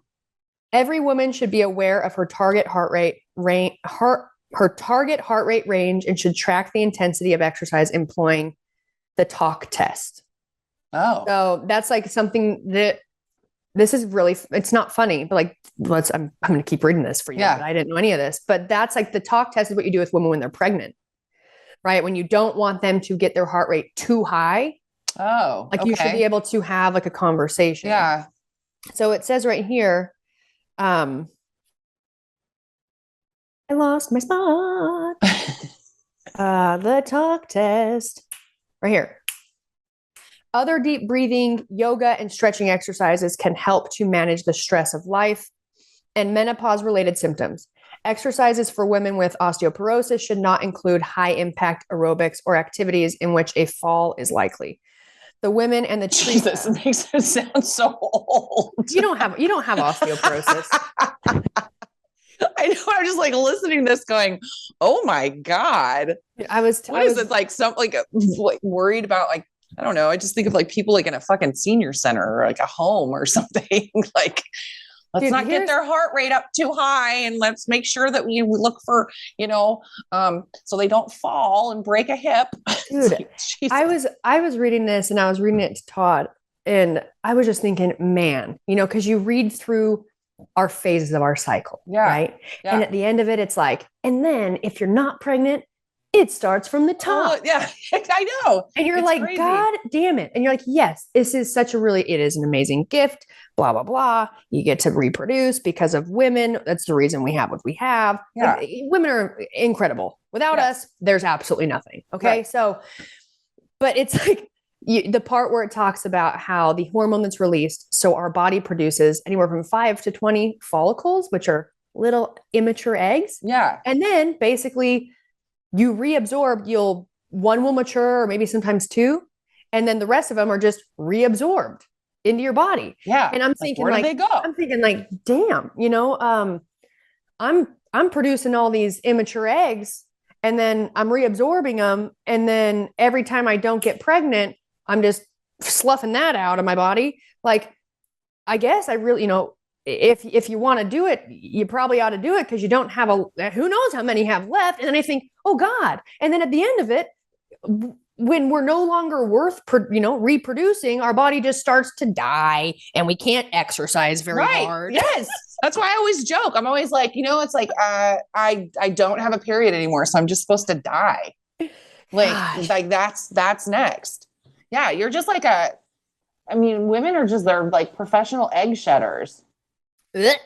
Every woman should be aware of her target heart rate range, and should track the intensity of exercise employing the talk test. Oh, so that's like something that this is really, it's not funny, but like, I'm going to keep reading this for you. Yeah. But I didn't know any of this, but that's like the talk test is what you do with women when they're pregnant, right? When you don't want them to get their heart rate too high. Oh, like you should be able to have like a conversation. Yeah. So it says right here, I lost my spot. The talk test right here. Other deep breathing, yoga, and stretching exercises can help to manage the stress of life and menopause-related symptoms. Exercises for women with osteoporosis should not include high-impact aerobics or activities in which a fall is likely. The women and the Jesus, it makes it sound so old. You don't have osteoporosis. I know. I'm just like listening to this, going, "Oh my God!" Is it like worried about like? I don't know. I just think of like people like in a fucking senior center or like a home or something. Like, let's not get their heart rate up too high, and let's make sure that we look for, so they don't fall and break a hip. Dude, I was reading this and I was reading it to Todd, and I was just thinking, man, because you read through our phases of our cycle, right? Yeah. And at the end of it, it's like, and then if you're not pregnant, it starts from the top. Oh, yeah, I know. And you're like, crazy. God damn it. And you're like, yes, this is it is an amazing gift, blah, blah, blah. You get to reproduce because of women. That's the reason we have what we have. Yeah. Like, women are incredible. Without us, there's absolutely nothing. Okay. Right. So, but it's like, the part where it talks about how the hormone that's released, so our body produces anywhere from 5 to 20 follicles, which are little immature eggs. Yeah. And then basically you reabsorb, one will mature, or maybe sometimes two, and then the rest of them are just reabsorbed into your body. Yeah. And I'm thinking where do they go? I'm thinking like, damn, I'm producing all these immature eggs, and then I'm reabsorbing them, and then every time I don't get pregnant, I'm just sloughing that out of my body. Like, I guess I really, if you want to do it, you probably ought to do it, because you don't have who knows how many you have left. And then I think, oh God. And then at the end of it, when we're no longer worth, reproducing, our body just starts to die, and we can't exercise very hard. Yes. That's why I always joke. I'm always like, it's like, I don't have a period anymore, so I'm just supposed to die. Like that's next. Yeah. You're just like women are just, they're like professional egg shedders. Don't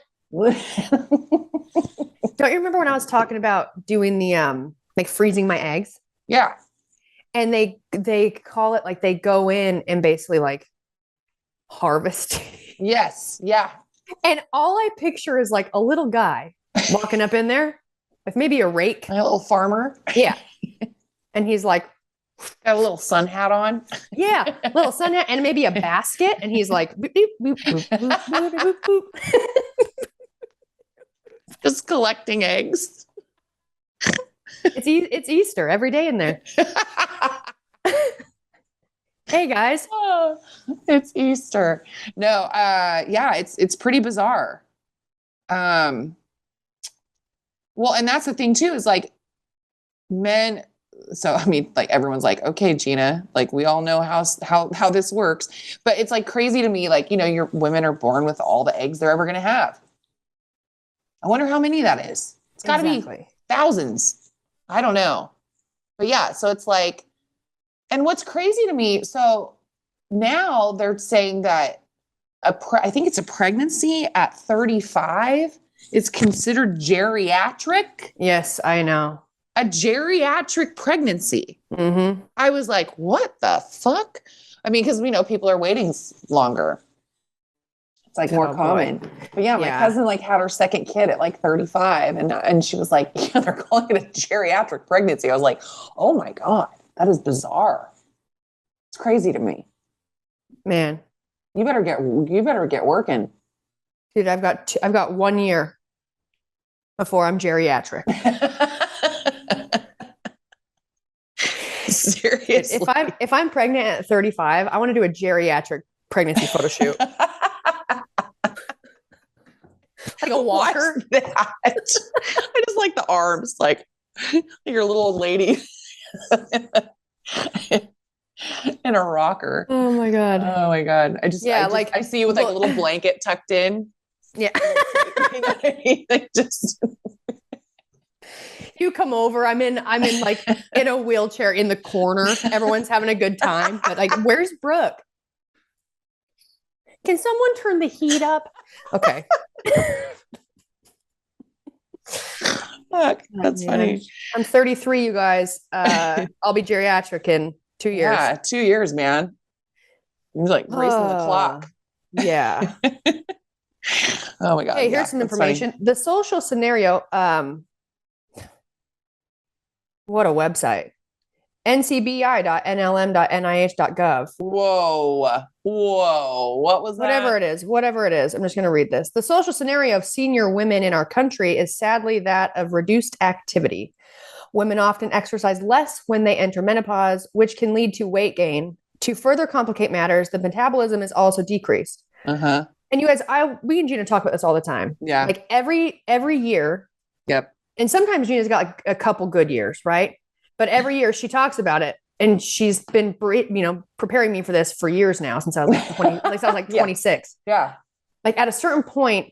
you remember when I was talking about doing the, like freezing my eggs? Yeah. And they call it, like, they go in and basically like harvest. Yes. Yeah. And all I picture is like a little guy walking up in there with maybe a rake. A little farmer. Yeah. And he's like, got a little sun hat on. Yeah. Little sun hat and maybe a basket. And he's like, boop, boop, boop, boop, boop, boop, boop, boop. Just collecting eggs. It's Easter every day in there. Hey guys. Oh, it's Easter. No, yeah, it's pretty bizarre. Well, and that's the thing too, is like men. So, like everyone's like, okay, Jeanna, like we all know how this works, but it's like crazy to me. Like, your women are born with all the eggs they're ever going to have. I wonder how many that is. It's gotta be thousands. I don't know. But yeah, so it's like, and what's crazy to me, so now they're saying that I think it's a pregnancy at 35 is considered geriatric. Yes, I know. A geriatric pregnancy. Mm-hmm. I was like, what the fuck? Because people are waiting longer. It's like more common. But yeah, my cousin like had her second kid at like 35, and she was like, yeah, they're calling it a geriatric pregnancy. I was like, oh my God, that is bizarre. It's crazy to me. Man, you better get working. Dude, I've got 1 year before I'm geriatric. Seriously. If I'm pregnant at 35, I want to do a geriatric pregnancy photo shoot. Like a walker. That. I just like the arms, like your little old lady in a rocker. Oh my God. I see you with like a little blanket tucked in. Yeah. You know what I mean? Like just you come over, I'm in like in a wheelchair in the corner. Everyone's having a good time, but like, where's Brooke? Can someone turn the heat up? Okay. Fuck, that's funny. I'm 33, you guys. I'll be geriatric in 2 years. Yeah, 2 years, man. You're like racing the clock. Yeah. Oh my God. Hey, here's some information. Funny. The social scenario, what a website. ncbi.nlm.nih.gov. Whoa. What was that? Whatever it is. I'm just going to read this. The social scenario of senior women in our country is sadly that of reduced activity. Women often exercise less when they enter menopause, which can lead to weight gain. To further complicate matters, the metabolism is also decreased. Uh-huh. And you guys, we and Jeanna talk about this all the time. Yeah. Like every year. Yep. And sometimes Jeanna's got like a couple good years, right? But every year she talks about it, and she's been, preparing me for this for years now, since I was like 20, I was like 26. Yeah. Like at a certain point,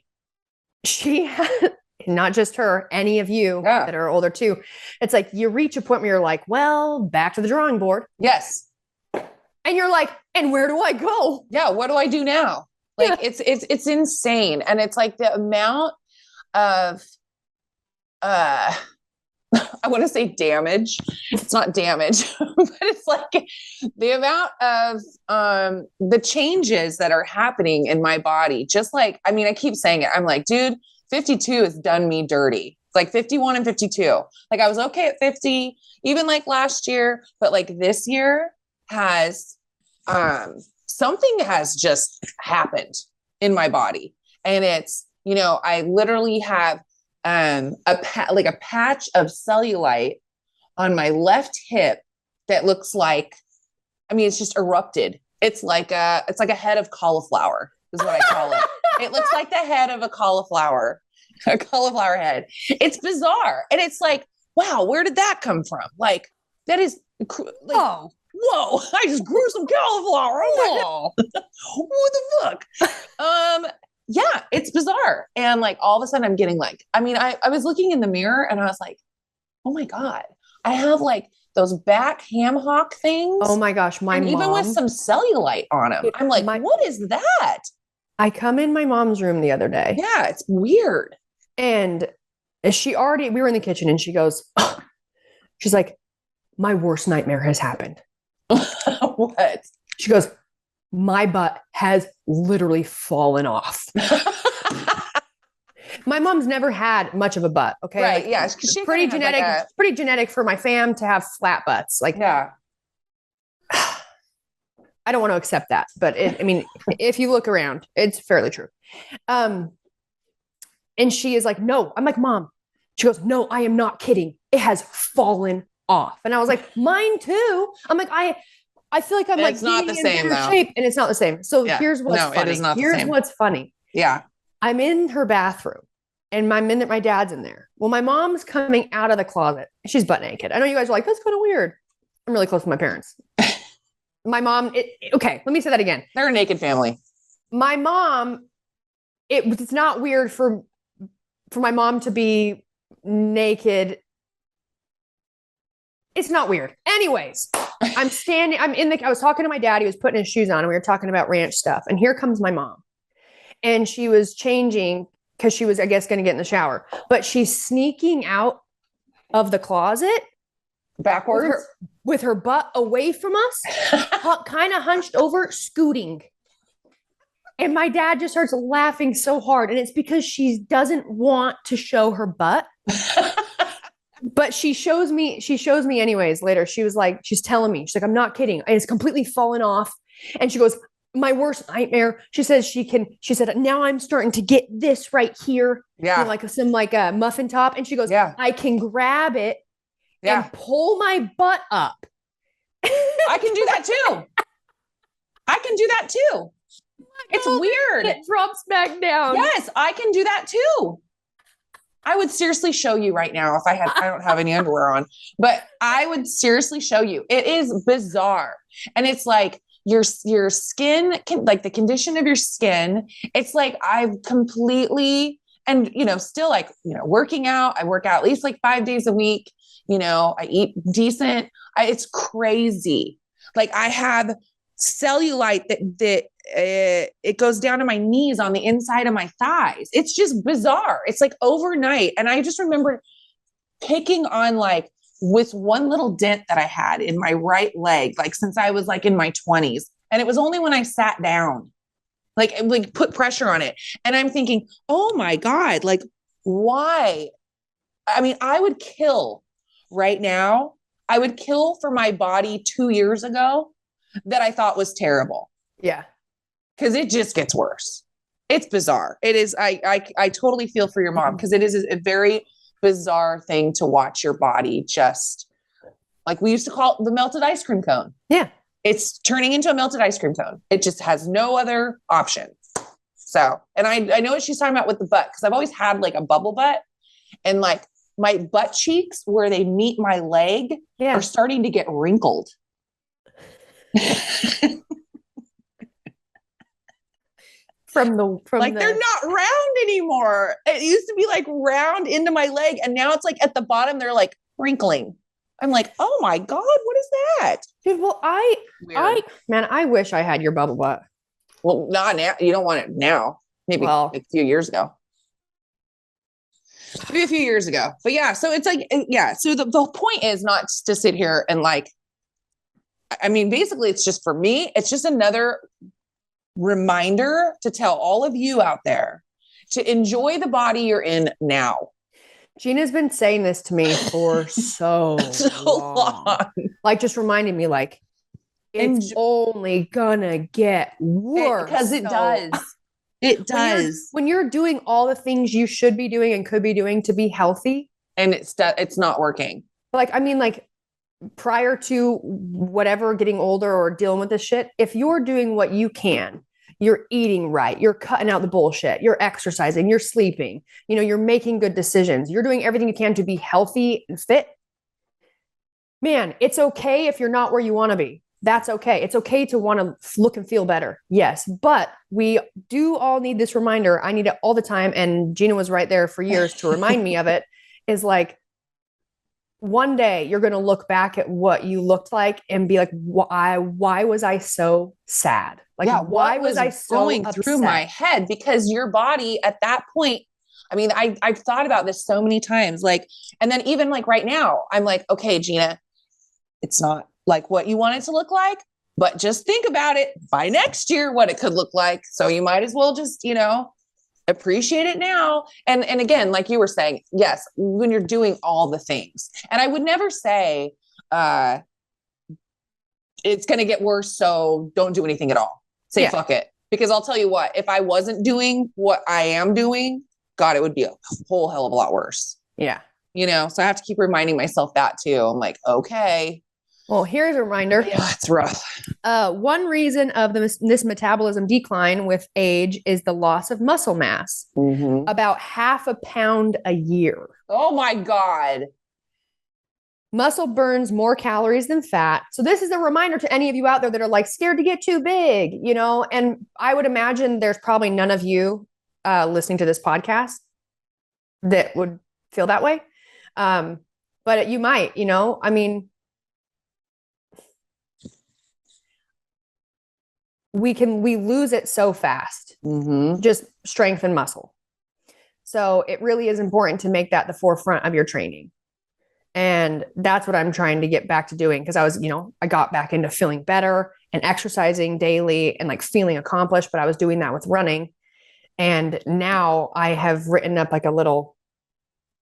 she had, not just her, any of you that are older too. It's like you reach a point where you're like, well, back to the drawing board. Yes. And you're like, and where do I go? Yeah. What do I do now? Like it's insane. And it's like the amount of, I want to say damage. It's not damage, but it's like the amount of the changes that are happening in my body. Just like, I mean, I keep saying it. I'm like, dude, 52 has done me dirty. It's like 51 and 52. Like I was okay at 50, even like last year, but like this year has something has just happened in my body. And it's, you know, I literally have like a patch of cellulite on my left hip that looks like, I mean, it's just erupted. It's like a head of cauliflower is what I call it. It looks like the head of a cauliflower head. It's bizarre. And it's like, wow, where did that come from? Like, that is like, whoa, I just grew some cauliflower. Oh, what the fuck? Yeah, it's bizarre. And like all of a sudden I'm getting like, I mean, I was looking in the mirror and I was like, oh my God, I have like those back ham hock things. Oh my gosh, even with some cellulite on them. I'm like, what is that? I come in my mom's room the other day. Yeah, it's weird. And we were in the kitchen and she goes, oh. She's like, my worst nightmare has happened. What? She goes, my butt has literally fallen off. My mom's never had much of a butt. Okay. Right. Like, yeah. She's pretty genetic, like pretty genetic for my fam to have flat butts. Like, yeah. I don't want to accept that, but I mean, if you look around, it's fairly true. And she is like, no, I'm like, Mom. She goes, no, I am not kidding. It has fallen off. And I was like, mine too. I'm like, I feel like I'm like not the same though. Shape, and it's not the same. So here's what's funny. It is not the same. What's funny. Yeah. I'm in her bathroom and my dad's in there. Well, my mom's coming out of the closet. She's butt naked. I know you guys are like, that's kind of weird. I'm really close to my parents. My mom, okay, let me say that again. They're a naked family. My mom, it's not weird for my mom to be naked. It's not weird. Anyways, I was talking to my dad. He was putting his shoes on and we were talking about ranch stuff. And here comes my mom. And she was changing because she was, I guess, going to get in the shower. But she's sneaking out of the closet backwards with her butt away from us, kind of hunched over, scooting. And my dad just starts laughing so hard. And it's because she doesn't want to show her butt. But she shows me anyways later. She was like, she's telling me, she's like, I'm not kidding. And it's completely fallen off. And she goes, my worst nightmare. She said, now I'm starting to get this right here. Yeah. Like a muffin top. And she goes, yeah, I can grab it and pull my butt up. I can do that too. It's weird. It drops back down. Yes, I can do that too. I would seriously show you right now if I don't have any underwear on, but I would seriously show you. It is bizarre. And it's like your skin like the condition of your skin. It's like I've completely, and still like, working out. I work out at least like 5 days a week. I eat decent. It's crazy. Like I have cellulite that it goes down to my knees on the inside of my thighs. It's just bizarre. It's like overnight. And I just remember picking on like with one little dent that I had in my right leg, like since I was like in my 20s. And it was only when I sat down, like put pressure on it. And I'm thinking, oh my God, like why? I mean, I would kill right now. I would kill for my body 2 years ago that I thought was terrible. Yeah. Because it just gets worse. It's bizarre. It is. I totally feel for your mom because it is a very bizarre thing to watch your body just like we used to call it the melted ice cream cone. Yeah. It's turning into a melted ice cream cone. It just has no other option. So, and I know what she's talking about with the butt because I've always had like a bubble butt and like my butt cheeks where they meet my leg are starting to get wrinkled. They're not round anymore. It used to be like round into my leg and now it's like at the bottom they're like wrinkling. I'm like, oh my God, what is that? Dude, well, I wish I had your bubble butt. Well, not now. You don't want it now. Maybe a few years ago. maybe a few years ago. But yeah, so it's like, yeah. So the point is not to sit here and like, I mean, basically it's just for me, it's just another reminder to tell all of you out there to enjoy the body you're in now. Gina's been saying this to me for so long. Like just reminding me like, it's only gonna get worse. Because it does. It does. When you're doing all the things you should be doing and could be doing to be healthy. And it's not working. Like, I mean, like prior to whatever, getting older or dealing with this shit, if you're doing what you can, you're eating right, you're cutting out the bullshit, you're exercising, you're sleeping, you know, you're making good decisions, you're doing everything you can to be healthy and fit. Man, it's okay if you're not where you want to be. That's okay. It's okay to want to look and feel better. Yes. But we do all need this reminder. I need it all the time. And Jeanna was right there for years to remind me of it, is like, one day you're going to look back at what you looked like and be like, why was I so sad? Like, yeah, why was I so going through my head? Because your body at that point, I mean, I've thought about this so many times, like, and then even like right now, I'm like, okay, Jeanna, it's not like what you want it to look like, but just think about it by next year, what it could look like. So you might as well just, you know, appreciate it now. And again, like you were saying, yes, when you're doing all the things. And I would never say it's going to get worse, so don't do anything at all. Say fuck it. Because I'll tell you what, if I wasn't doing what I am doing, God, it would be a whole hell of a lot worse. Yeah. You know, so I have to keep reminding myself that too. I'm like, okay. Well, here's a reminder. Yeah, it's rough. One reason of this metabolism decline with age is the loss of muscle mass. Mm-hmm. About 0.5 pound a year. Oh my God. Muscle burns more calories than fat. So this is a reminder to any of you out there that are like scared to get too big, you know, and I would imagine there's probably none of you listening to this podcast that would feel that way. But you might, you know, I mean, we lose it so fast, just strength and muscle. So it really is important to make that the forefront of your training. And that's what I'm trying to get back to doing. Cause I got back into feeling better and exercising daily and like feeling accomplished, but I was doing that with running. And now I have written up like a little,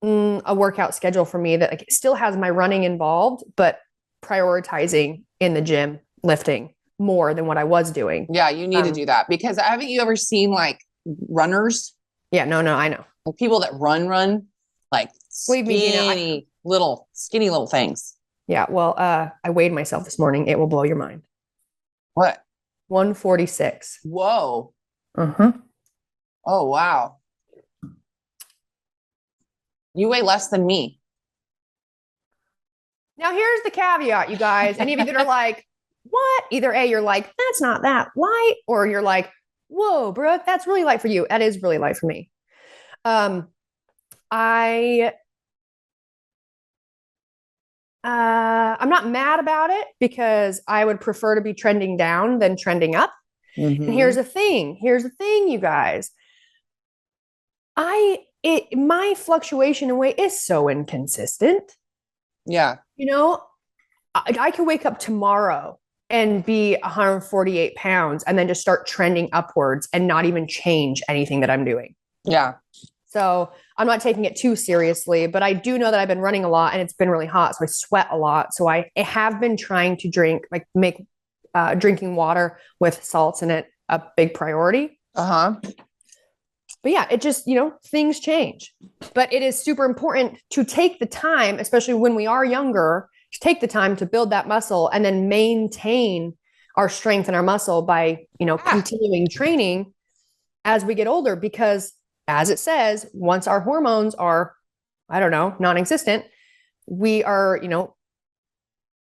a workout schedule for me that like still has my running involved, but prioritizing in the gym, lifting more than what I was doing. Yeah, you need to do that, because haven't you ever seen like runners? Yeah, no, I know. Like people that run, like skinny little things. Yeah, well, I weighed myself this morning. It will blow your mind. What? 146. Whoa. Uh-huh. Oh, wow. You weigh less than me. Now, here's the caveat, you guys. Any of you that are like, what? Either A, you're like, that's not that light, or you're like, whoa, Brooke, that's really light for you. That is really light for me. I'm not mad about it, because I would prefer to be trending down than trending up. Mm-hmm. And here's the thing, you guys. My fluctuation in weight is so inconsistent. Yeah. You know, I could wake up tomorrow and be 148 pounds and then just start trending upwards and not even change anything that I'm doing. Yeah. So I'm not taking it too seriously, but I do know that I've been running a lot and it's been really hot. So I sweat a lot. So I have been trying to make drinking water with salts in it a big priority. Uh-huh. But yeah, it just, things change. But it is super important to take the time, especially when we are younger, to take the time to build that muscle and then maintain our strength and our muscle by, continuing training as we get older. Because as it says, once our hormones are, non-existent, we are,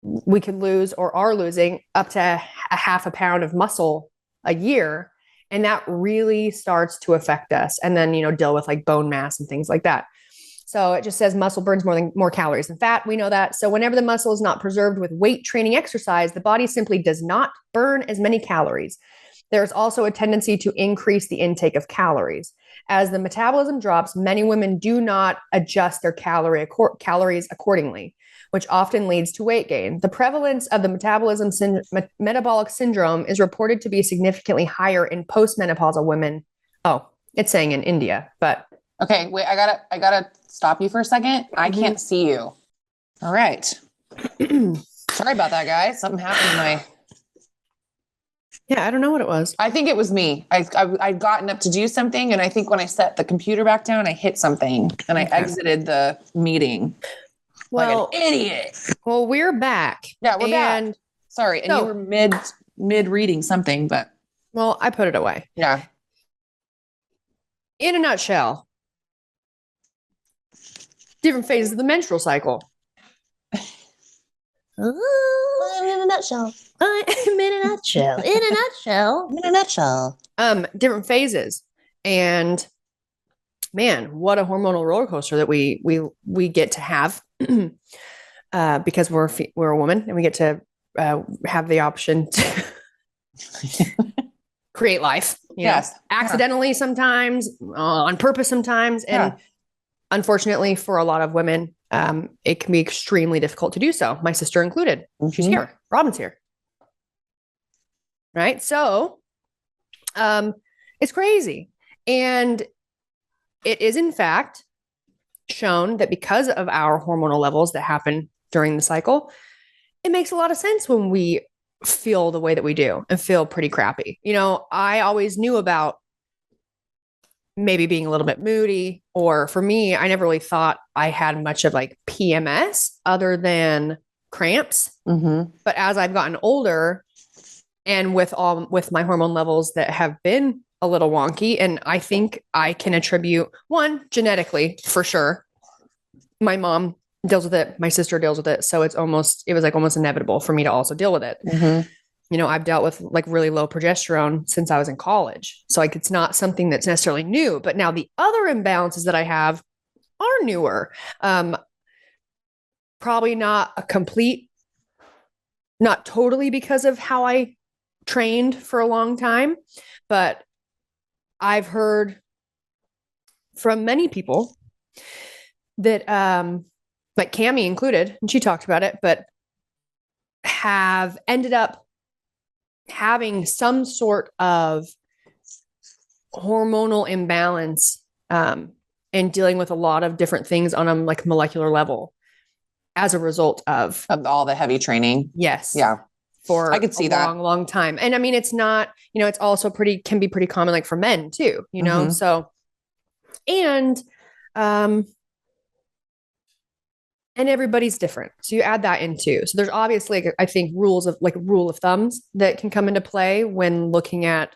we can lose or are losing up to 0.5 pound of muscle a year. And that really starts to affect us. And then, deal with like bone mass and things like that. So it just says muscle burns more calories than fat. We know that. So whenever the muscle is not preserved with weight training exercise, the body simply does not burn as many calories. There's also a tendency to increase the intake of calories. as the metabolism drops, many women do not adjust their calories accordingly, which often leads to weight gain. The prevalence of the metabolic syndrome is reported to be significantly higher in postmenopausal women. Oh, it's saying in India, but okay, wait, I gotta stop you for a second. I can't see you. All right. Sorry about that, guys. Something happened to my. Yeah, I don't know what it was. I think it was me. I'd gotten up to do something, and I think when I set the computer back down, I hit something, and I exited the meeting. Well, like an idiot. Well, we're back. Yeah, we're back. Sorry, and you were mid reading something, but well, I put it away. Yeah. In a nutshell, different phases of the menstrual cycle. I'm in a nutshell. I'm in a nutshell. In a nutshell. In a nutshell. Different phases. And man, what a hormonal roller coaster that we get to have because we're a woman and we get to have the option to create life. You know, accidentally sometimes, on purpose sometimes, and unfortunately for a lot of women, it can be extremely difficult to do so. My sister included. She's here. Robin's here. Right. So it's crazy. And it is in fact shown that because of our hormonal levels that happen during the cycle, it makes a lot of sense when we feel the way that we do and feel pretty crappy. You know, I always knew about maybe being a little bit moody, or for me, I never really thought I had much of like PMS other than cramps. But as I've gotten older and with my hormone levels that have been a little wonky, and I think I can attribute one genetically for sure. My mom deals with it. My sister deals with it. So it was like almost inevitable for me to also deal with it. You know, I've dealt with like really low progesterone since I was in college. So like, it's not something that's necessarily new, but now the other imbalances that I have are newer. Probably not not totally because of how I trained for a long time, but I've heard from many people that, like Cammie included, and she talked about it, but have ended up having some sort of hormonal imbalance, and dealing with a lot of different things on a like molecular level as a result of all the heavy training. Yes. Yeah. For I could see that. long time. And I mean, it's not, you know, it's also can be pretty common like for men too, you know? So, and everybody's different. So you add that in too. So there's obviously, I think, rule of thumbs that can come into play when looking at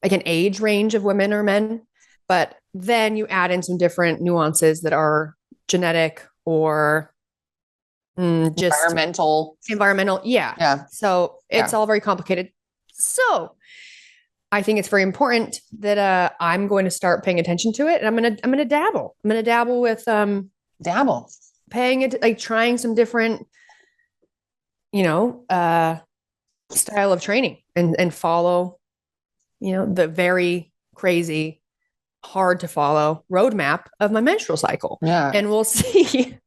like an age range of women or men. But then you add in some different nuances that are genetic or just environmental. Yeah. So it's all very complicated. So I think it's very important that I'm going to start paying attention to it, and I'm going to dabble. I'm going to dabble with paying it, like trying some different, you know, style of training and follow, you know, the very crazy, hard to follow roadmap of my menstrual cycle. Yeah. And we'll see.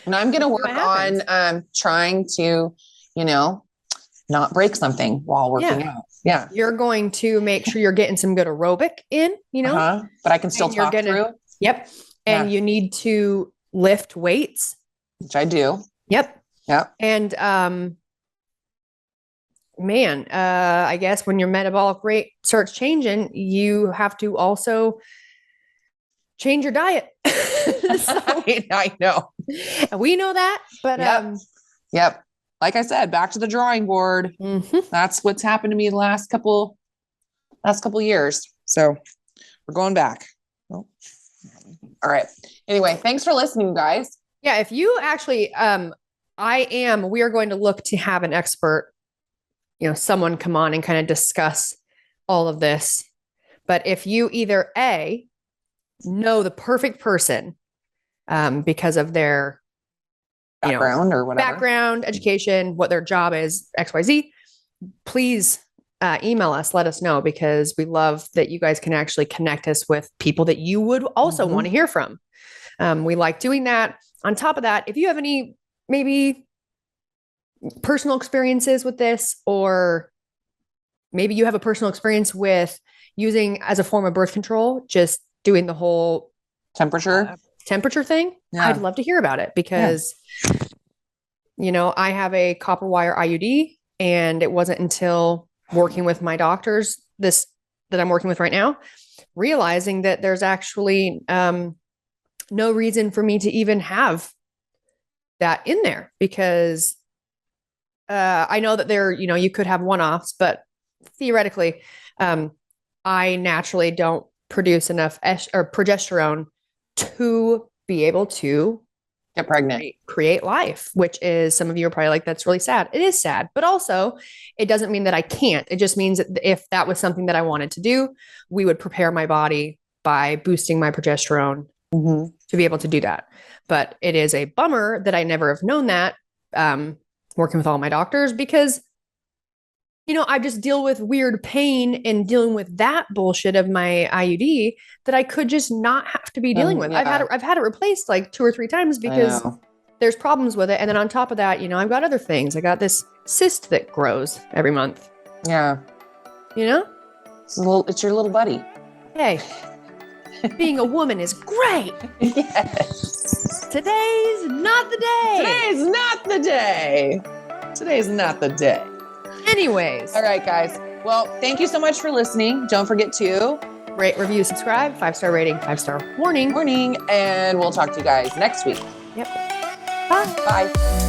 And I'm going to work on trying to, you know, not break something while working out. Yeah. You're going to make sure you're getting some good aerobic in, you know, but I can still talk through. Yep. And you need to lift weights, which I do. Yep. Yep. And, man, I guess when your metabolic rate starts changing, you have to also change your diet. I know. We know that, but yep. Like I said, back to the drawing board. That's what's happened to me the last couple years. So we're going back. Oh. All right. Anyway, thanks for listening, guys. Yeah. If you actually, we are going to look to have an expert, you know, someone come on and kind of discuss all of this. But if you either know the perfect person, because of their background or whatever, background, education, what their job is, XYZ, please email us, let us know, because we love that you guys can actually connect us with people that you would also want to hear from. We like doing that. On top of that, if you have any maybe personal experiences with this, or maybe you have a personal experience with using as a form of birth control, just doing the whole Temperature thing, I'd love to hear about it, because, I have a copper wire IUD, and it wasn't until working with my doctors, that I'm working with right now, realizing that there's actually no reason for me to even have that in there, because I know that you could have one-offs, but theoretically, I naturally don't produce enough progesterone to be able to get pregnant, create life, which is, some of you are probably like, that's really sad. It is sad, but also it doesn't mean that I can't. It just means that if that was something that I wanted to do, we would prepare my body by boosting my progesterone to be able to do that. But it is a bummer that I never have known that, working with all my doctors, because I just deal with weird pain and dealing with that bullshit of my IUD that I could just not have to be dealing with. Yeah. I've had it replaced like 2 or 3 times because there's problems with it. And then on top of that, I've got other things. I got this cyst that grows every month. Yeah. It's your little buddy. Hey, being a woman is great. Yes. Today's not the day. Today's not the day. Today's not the day. Anyways. All right, guys. Well, thank you so much for listening. Don't forget to rate, review, subscribe, 5-star rating, 5-star warning. And we'll talk to you guys next week. Yep. Bye.